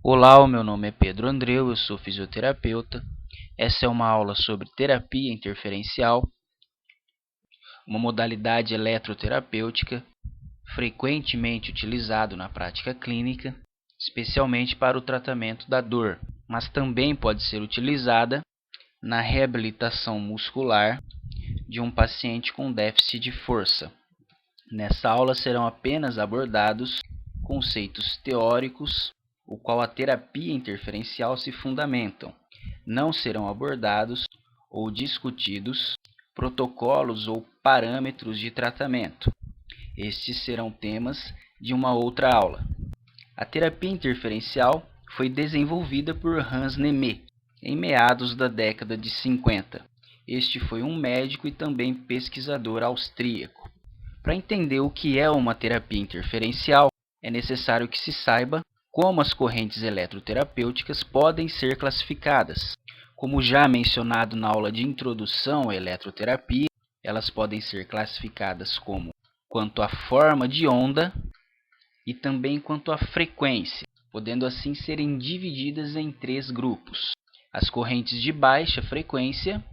Olá, o meu nome é Pedro Andreu, eu sou fisioterapeuta. Essa é uma aula sobre terapia interferencial, uma modalidade eletroterapêutica frequentemente utilizado na prática clínica, especialmente para o tratamento da dor, mas também pode ser utilizada na reabilitação muscular de um paciente com déficit de força. Nessa aula serão apenas abordados conceitos teóricos, o qual a terapia interferencial se fundamentam. Não serão abordados ou discutidos protocolos ou parâmetros de tratamento. Estes serão temas de uma outra aula. A terapia interferencial foi desenvolvida por Hans Nemme em meados da década de 50. Este foi um médico e também pesquisador austríaco. Para entender o que é uma terapia interferencial, é necessário que se saiba como as correntes eletroterapêuticas podem ser classificadas. Como já mencionado na aula de introdução à eletroterapia, elas podem ser classificadas quanto à forma de onda e também quanto à frequência, podendo assim serem divididas em 3 grupos. As correntes de baixa frequência,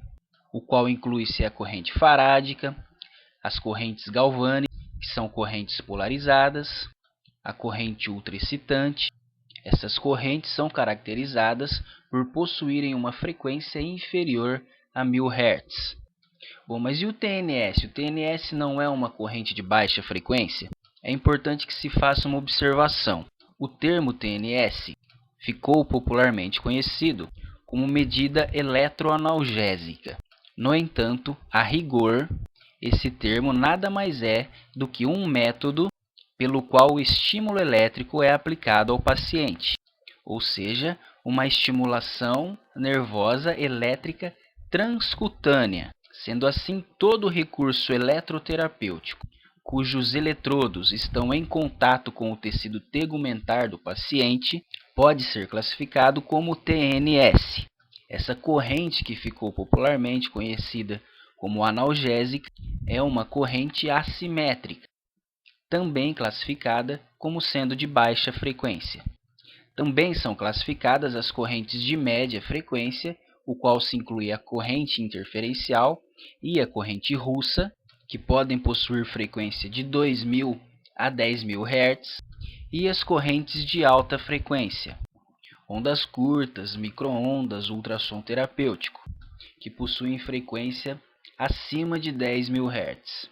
o qual inclui-se a corrente farádica, as correntes galvânicas, que são correntes polarizadas, a corrente ultraexcitante. Essas correntes são caracterizadas por possuírem uma frequência inferior a 1000 Hz. Bom, mas e o TNS? O TNS não é uma corrente de baixa frequência? É importante que se faça uma observação. O termo TNS ficou popularmente conhecido como medida eletroanalgésica. No entanto, a rigor, esse termo nada mais é do que um método pelo qual o estímulo elétrico é aplicado ao paciente, ou seja, uma estimulação nervosa elétrica transcutânea. Sendo assim, todo recurso eletroterapêutico cujos eletrodos estão em contato com o tecido tegumentar do paciente pode ser classificado como TNS. Essa corrente, que ficou popularmente conhecida como analgésica, é uma corrente assimétrica, também classificada como sendo de baixa frequência. Também são classificadas as correntes de média frequência, o qual se inclui a corrente interferencial e a corrente russa, que podem possuir frequência de 2000 a 10.000 Hz, e as correntes de alta frequência, ondas curtas, microondas, ultrassom terapêutico, que possuem frequência acima de 10.000 Hz.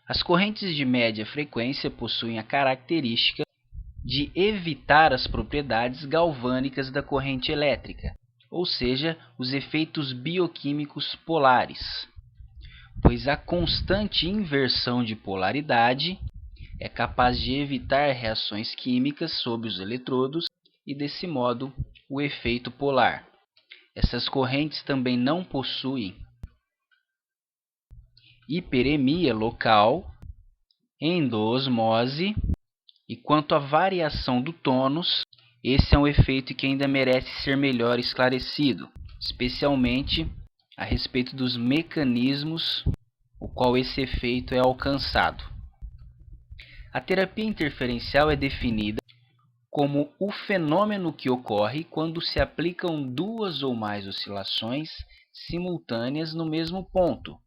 As correntes de média frequência possuem a característica de evitar as propriedades galvânicas da corrente elétrica, ou seja, os efeitos bioquímicos polares, pois a constante inversão de polaridade é capaz de evitar reações químicas sob os eletrodos e, desse modo, o efeito polar. Essas correntes também não possuem hiperemia local, endoosmose, e quanto à variação do tônus, esse é um efeito que ainda merece ser melhor esclarecido, especialmente a respeito dos mecanismos o qual esse efeito é alcançado. A terapia interferencial é definida como o fenômeno que ocorre quando se aplicam 2 ou mais oscilações simultâneas no mesmo ponto,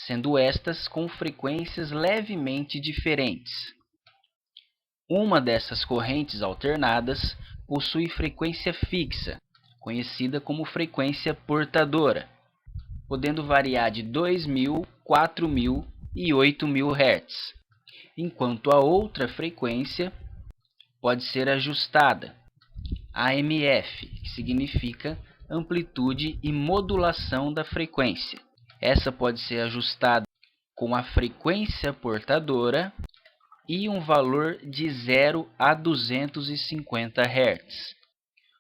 sendo estas com frequências levemente diferentes. Uma dessas correntes alternadas possui frequência fixa, conhecida como frequência portadora, podendo variar de 2.000, 4.000 e 8.000 Hz, enquanto a outra frequência pode ser ajustada, AMF, que significa amplitude e modulação da frequência. Essa pode ser ajustada com a frequência portadora e um valor de 0 a 250 Hz.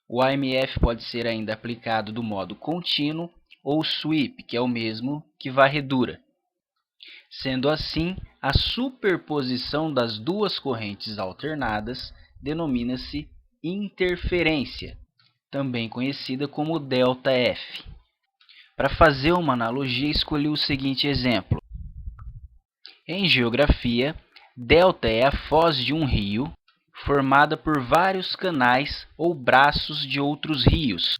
O AMF pode ser ainda aplicado do modo contínuo ou sweep, que é o mesmo que varredura. Sendo assim, a superposição das 2 correntes alternadas denomina-se interferência, também conhecida como ΔF. Para fazer uma analogia, escolhi o seguinte exemplo. Em geografia, delta é a foz de um rio formada por vários canais ou braços de outros rios,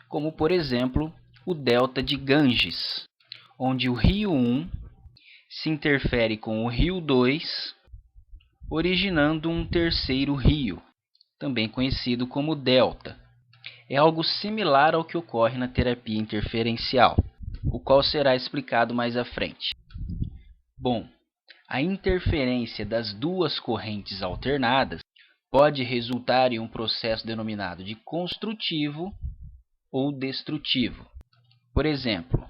como por exemplo o delta de Ganges, onde o rio 1 se interfere com o rio 2, originando um terceiro rio, também conhecido como delta. É algo similar ao que ocorre na terapia interferencial, o qual será explicado mais à frente. Bom, a interferência das duas correntes alternadas pode resultar em um processo denominado de construtivo ou destrutivo. Por exemplo,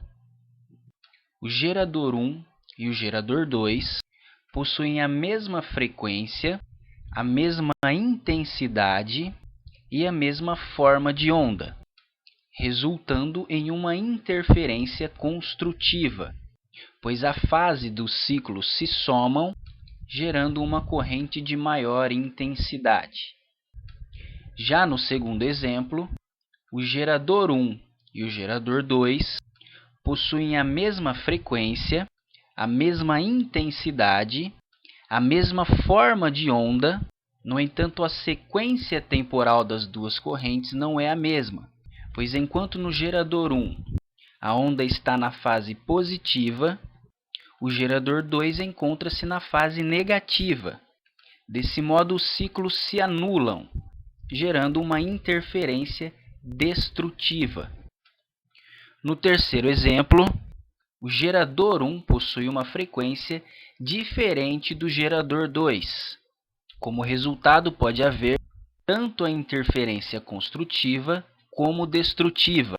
o gerador 1 e o gerador 2 possuem a mesma frequência, a mesma intensidade e a mesma forma de onda, resultando em uma interferência construtiva, pois a fase dos ciclos se somam, gerando uma corrente de maior intensidade. Já no segundo exemplo, o gerador 1 e o gerador 2 possuem a mesma frequência, a mesma intensidade, a mesma forma de onda. No entanto, a sequência temporal das duas correntes não é a mesma, pois enquanto no gerador 1 a onda está na fase positiva, o gerador 2 encontra-se na fase negativa. Desse modo, os ciclos se anulam, gerando uma interferência destrutiva. No terceiro exemplo, o gerador 1 possui uma frequência diferente do gerador 2. Como resultado, pode haver tanto a interferência construtiva como destrutiva,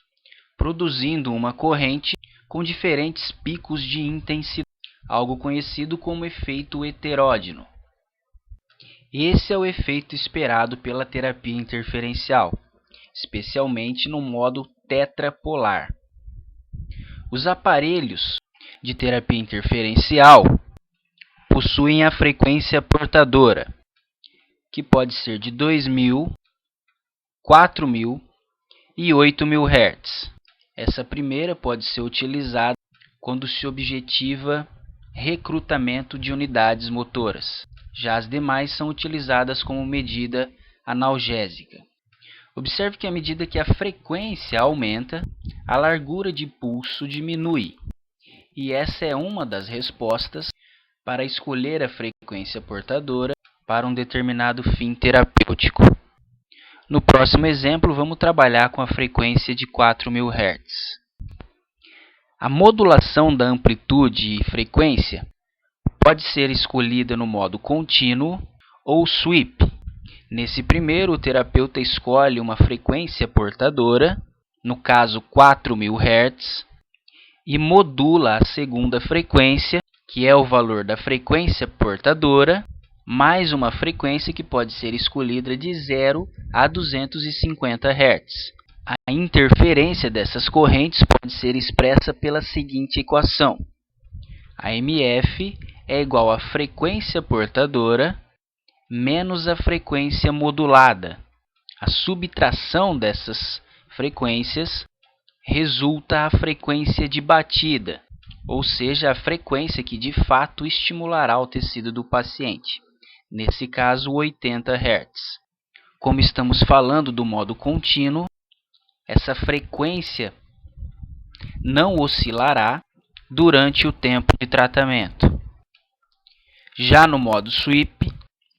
produzindo uma corrente com diferentes picos de intensidade, algo conhecido como efeito heteródino. Esse é o efeito esperado pela terapia interferencial, especialmente no modo tetrapolar. Os aparelhos de terapia interferencial possuem a frequência portadora, que pode ser de 2.000, 4.000 e 8.000 Hz. Essa primeira pode ser utilizada quando se objetiva recrutamento de unidades motoras. Já as demais são utilizadas como medida analgésica. Observe que à medida que a frequência aumenta, a largura de pulso diminui. E essa é uma das respostas para escolher a frequência portadora para um determinado fim terapêutico. No próximo exemplo, vamos trabalhar com a frequência de 4.000 Hz. A modulação da amplitude e frequência pode ser escolhida no modo contínuo ou sweep. Nesse primeiro, o terapeuta escolhe uma frequência portadora, no caso 4.000 Hz, e modula a segunda frequência, que é o valor da frequência portadora, mais uma frequência que pode ser escolhida de 0 a 250 Hz. A interferência dessas correntes pode ser expressa pela seguinte equação: a MF é igual à frequência portadora menos a frequência modulada. A subtração dessas frequências resulta a frequência de batida, ou seja, a frequência que de fato estimulará o tecido do paciente, nesse caso 80 Hz. Como estamos falando do modo contínuo, essa frequência não oscilará durante o tempo de tratamento. Já no modo sweep,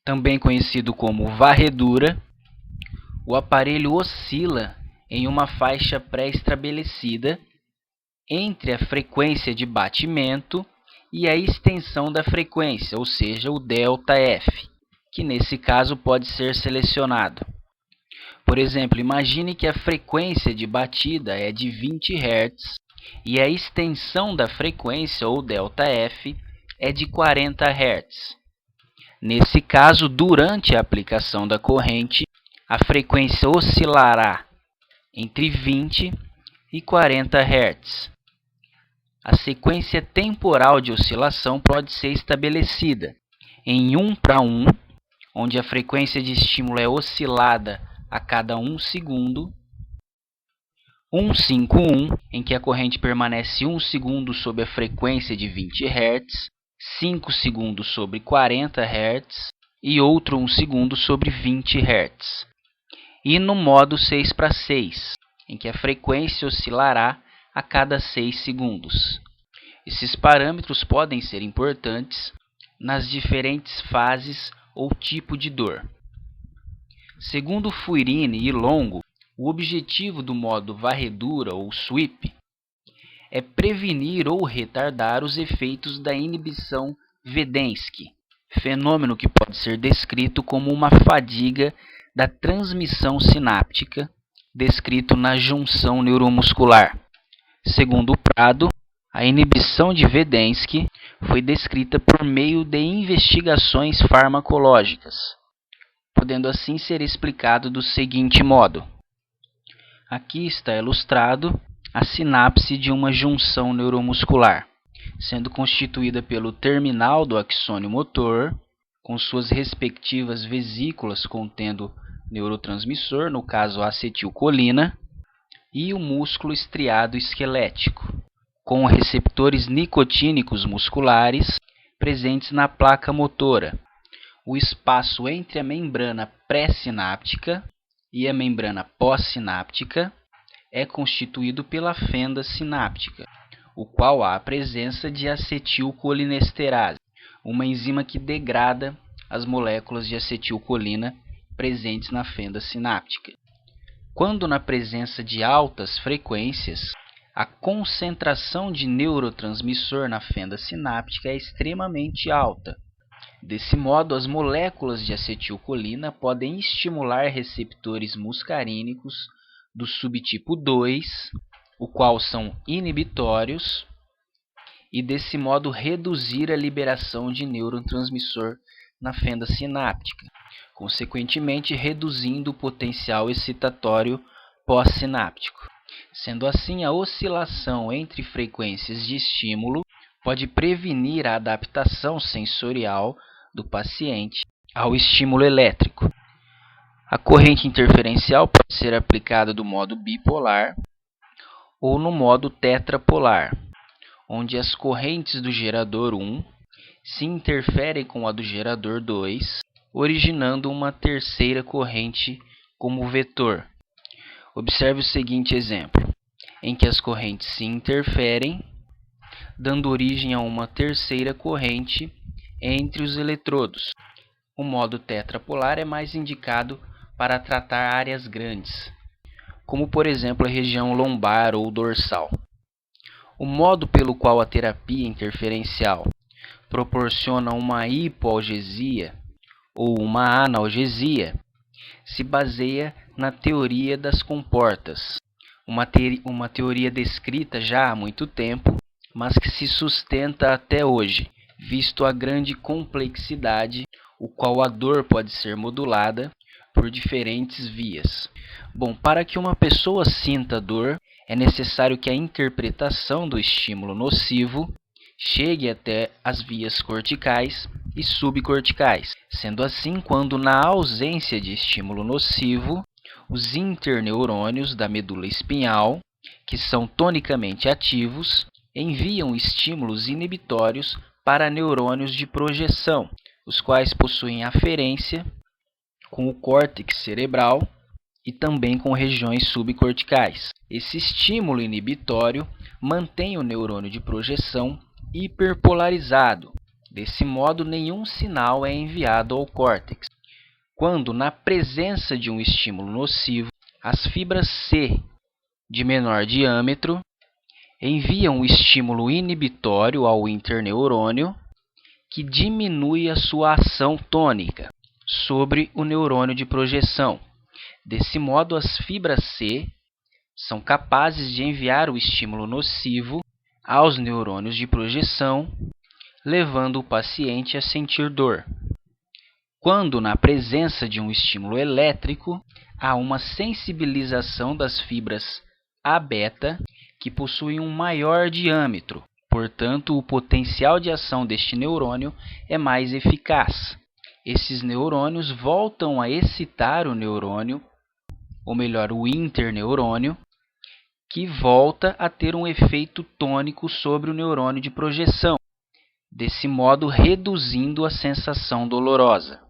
também conhecido como varredura, o aparelho oscila em uma faixa pré-estabelecida entre a frequência de batimento e a extensão da frequência, ou seja, o ΔF, que nesse caso pode ser selecionado. Por exemplo, imagine que a frequência de batida é de 20 Hz e a extensão da frequência, ou ΔF, é de 40 Hz. Nesse caso, durante a aplicação da corrente, a frequência oscilará entre 20 e 40 Hz. A sequência temporal de oscilação pode ser estabelecida em 1:1, onde a frequência de estímulo é oscilada a cada 1 segundo, 1:5:1, em que a corrente permanece 1 segundo sob a frequência de 20 Hz, 5 segundos sobre 40 Hz e outro 1 segundo sobre 20 Hz. E no modo 6:6, em que a frequência oscilará a cada 6 segundos. Esses parâmetros podem ser importantes nas diferentes fases ou tipo de dor. Segundo Fuirini e Longo, o objetivo do modo varredura ou sweep é prevenir ou retardar os efeitos da inibição Vedensky, fenômeno que pode ser descrito como uma fadiga da transmissão sináptica, descrito na junção neuromuscular. Segundo Prado, a inibição de Vedensky foi descrita por meio de investigações farmacológicas, podendo assim ser explicado do seguinte modo. Aqui está ilustrado a sinapse de uma junção neuromuscular, sendo constituída pelo terminal do axônio motor, com suas respectivas vesículas contendo neurotransmissor, no caso a acetilcolina, e o músculo estriado esquelético, com receptores nicotínicos musculares presentes na placa motora. O espaço entre a membrana pré-sináptica e a membrana pós-sináptica é constituído pela fenda sináptica, o qual há a presença de acetilcolinesterase, uma enzima que degrada as moléculas de acetilcolina presentes na fenda sináptica. Quando na presença de altas frequências, a concentração de neurotransmissor na fenda sináptica é extremamente alta. Desse modo, as moléculas de acetilcolina podem estimular receptores muscarínicos do subtipo 2, o qual são inibitórios, e desse modo reduzir a liberação de neurotransmissor na fenda sináptica, consequentemente reduzindo o potencial excitatório pós-sináptico. Sendo assim, a oscilação entre frequências de estímulo pode prevenir a adaptação sensorial do paciente ao estímulo elétrico. A corrente interferencial pode ser aplicada do modo bipolar ou no modo tetrapolar, onde as correntes do gerador 1 se interferem com a do gerador 2, originando uma terceira corrente como vetor. Observe o seguinte exemplo, em que as correntes se interferem, dando origem a uma terceira corrente entre os eletrodos. O modo tetrapolar é mais indicado para tratar áreas grandes, como por exemplo a região lombar ou dorsal. O modo pelo qual a terapia interferencial proporciona uma hipoalgesia ou uma analgesia se baseia na teoria das comportas, uma teoria descrita já há muito tempo, mas que se sustenta até hoje, visto a grande complexidade, o qual a dor pode ser modulada por diferentes vias. Bom, para que uma pessoa sinta dor, é necessário que a interpretação do estímulo nocivo chegue até as vias corticais e subcorticais. Sendo assim, quando na ausência de estímulo nocivo, os interneurônios da medula espinhal, que são tonicamente ativos, enviam estímulos inibitórios para neurônios de projeção, os quais possuem aferência com o córtex cerebral e também com regiões subcorticais. Esse estímulo inibitório mantém o neurônio de projeção hiperpolarizado. Desse modo, nenhum sinal é enviado ao córtex. Quando, na presença de um estímulo nocivo, as fibras C de menor diâmetro enviam o estímulo inibitório ao interneurônio, que diminui a sua ação tônica sobre o neurônio de projeção. Desse modo, as fibras C são capazes de enviar o estímulo nocivo aos neurônios de projeção, levando o paciente a sentir dor. Quando, na presença de um estímulo elétrico, há uma sensibilização das fibras A-beta, que possuem um maior diâmetro. Portanto, o potencial de ação deste neurônio é mais eficaz. Esses neurônios voltam a excitar o neurônio, ou melhor, o interneurônio, que volta a ter um efeito tônico sobre o neurônio de projeção, desse modo reduzindo a sensação dolorosa.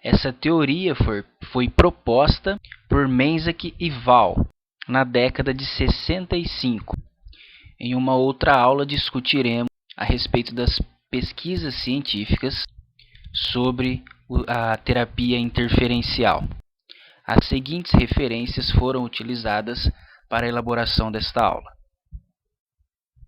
Essa teoria foi proposta por Menzac e Wahl na década de 65. Em uma outra aula discutiremos a respeito das pesquisas científicas sobre a terapia interferencial. As seguintes referências foram utilizadas para a elaboração desta aula: